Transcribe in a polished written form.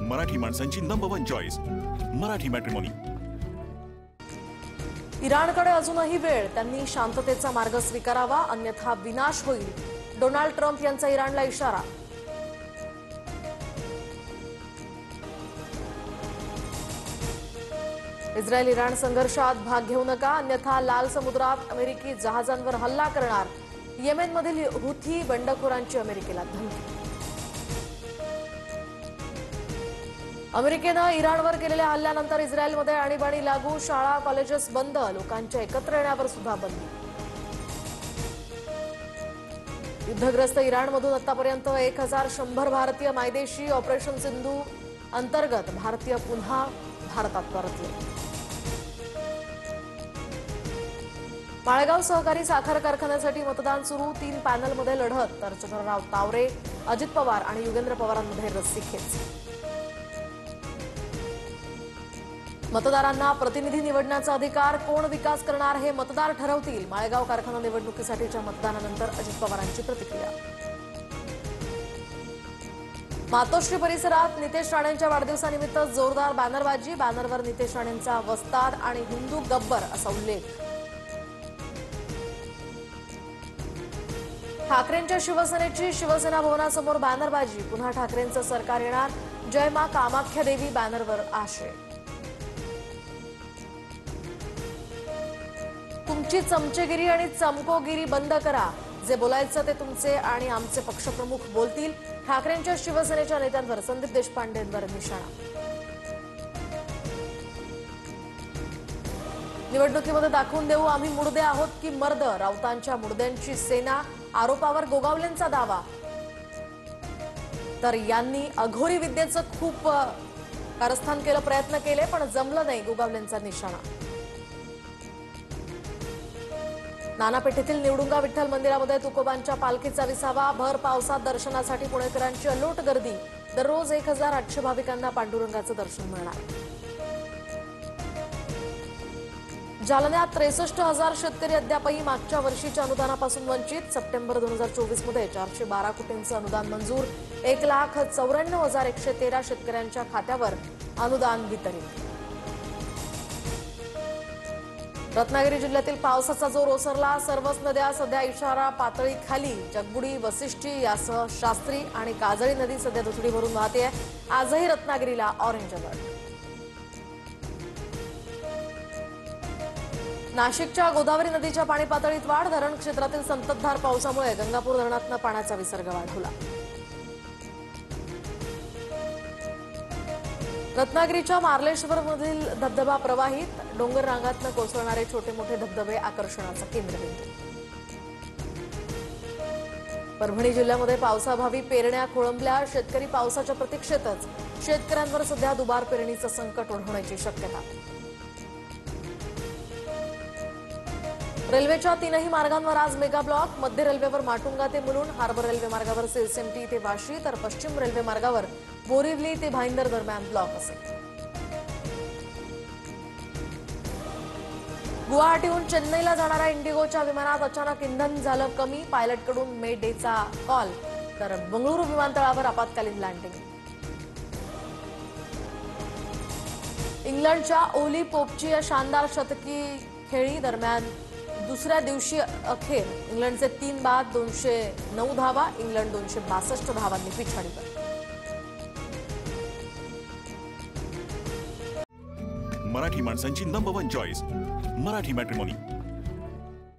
मराठी माणसांची number 1 choice Marathi matrimony. इराणकडे अजूनही वेळ, त्यांनी शांततेचा मार्ग स्वीकारावा अन्यथा विनाश होईल, डोनाल्ड ट्रम्प यांचा इराणला इशारा। इस्रायल इराण संघर्षात भाग घेऊ नका अन्यथा लाल समुद्रात अमेरिकी जहाजांवर हल्ला करणार, येमेनमधील हुथी बंडखोरांची अमेरिकेला धमकी। अमेरिकेनं इराणवर केलेल्या हल्ल्यानंतर इस्रायलमध्ये आणीबाणी लागू, शाळा कॉलेजेस बंद, लोकांच्या एकत्र येण्यावर सुद्धा बंदी। युद्धग्रस्त इराणमधून आतापर्यंत 1100 भारतीय मायदेशी, ऑपरेशन सिंधू अंतर्गत भारतीय पुन्हा भारतात परतले। माळेगाव सहकारी साखर कारखान्यासाठी मतदान सुरू, 3 पॅनलमध्ये लढत, तर चंद्रराव तावरे, अजित पवार आणि युगेंद्र पवारांमध्ये रस्सीखेच। मतदारांना प्रतिनिधी निवडण्याचा अधिकार, कोण विकास करणार हे मतदार ठरवतील, माळेगाव कारखाना निवडणुकीसाठीच्या मतदानानंतर अजित पवारांची प्रतिक्रिया। मातोश्री परिसरात नितेश राणेंच्या वाढदिवसानिमित्त जोरदार बॅनरबाजी, बॅनरवर नितेश राणेंचा वस्ताद आणि हिंदू गब्बर असा उल्लेख। ठाकरेंच्या शिवसेनेची शिवसेना भवनासमोर बॅनरबाजी, पुन्हा ठाकरेंचं सरकार येणार, जय मा कामाख्या देवी बॅनरवर आशय। तुमची चमचेगिरी आणि चमकोगिरी बंद करा, जे बोलायचं ते तुमचे आणि आमचे पक्षप्रमुख बोलतील, ठाकरेंच्या शिवसेनेच्या नेत्यांवर संदीप देशपांडेंवर निशाणा। निवडणुकीमध्ये दाखवून देऊ आम्ही मुर्दे आहोत की मर्द, राऊतांच्या मुर्द्यांची सेना, आरोपावर गोगावलेंचा दावा। तर यांनी अघोरी विद्येचं खूप कारस्थान केलं, प्रयत्न केले पण जमलं नाही, गोगावलेंचा निशाणा। नानापेठेतील निवडुंगा विठ्ठल मंदिरामध्ये तुकोबांच्या पालखीचा विसावा, भर पावसात दर्शनासाठी पुणेकरांची अलोट गर्दी, दररोज 1800 भाविकांना पांडुरंगाचं दर्शन मिळणार। जालन्यात 63,000 शेतकरी अद्यापही मागच्या वर्षीच्या अनुदानापासून वंचित, सप्टेंबर 2024 मध्ये 412 कोटींचं अनुदान मंजूर, 1,94,113 शेतकऱ्यांच्या खात्यावर अनुदान वितरित। रत्नागिरी जिल्ह्यातील पावसाचा जोर ओसरला, सर्वच नद्या सध्या इशारा पातळी खाली, जगबुडी, वसिष्ठी यासह शास्त्री आणि काजळी नदी सध्या दुथडी भरून वाहते। आजही रत्नागिरीला ऑरेंज अलर्ट। नाशिकच्या गोदावरी नदीच्या पाणी पातळीत वाढ, धरण क्षेत्रातील संततधार पावसामुळे गंगापूर धरणातून पाण्याचा विसर्ग वाढला। रत्नागिरीच्या मार्लेश्वरमधील धबधबा प्रवाहित, डोंगर रांगातून कोसळणारे छोटे मोठे धबधबे आकर्षणाचा केंद्रबिंदू। परभणी जिल्ह्यामध्ये पावसाअभावी पेरण्या खोळंबल्या, शेतकरी पावसाच्या प्रतीक्षेतच, शेतकऱ्यांवर सध्या दुबार पेरणीचं संकट ओढवण्याची शक्यता। रेल्वेच्या 3ही मार्गांवर आज मेगा ब्लॉक, मध्य रेल्वेवर माटुंगा ते मुलुंड, हार्बर रेल्वे मार्गावर सिरसिमटी ते वाशी, तर पश्चिम रेल्वे मार्गावर बोरिवली ते भाईंदर दरम्यान ब्लॉक असेल। गुवाहाटीहून चेन्नईला जाणाऱ्या इंडिगोच्या विमानात अचानक इंधन झालं कमी, पायलटकडून मे डेचा कॉल, तर बंगळुरू विमानतळावर आपत्कालीन लँडिंग। इंग्लंडच्या ओली पोपची शानदार शतकी खेळी, दरम्यान दुसऱ्या दिवशी अखेर इंग्लंडचे 3 बाद 209 धावा, इंग्लंड 262 धावांनी पिछाडीवर। मराठी माणसांची नंबर 1 चॉईस मराठी मॅट्रिमोनी।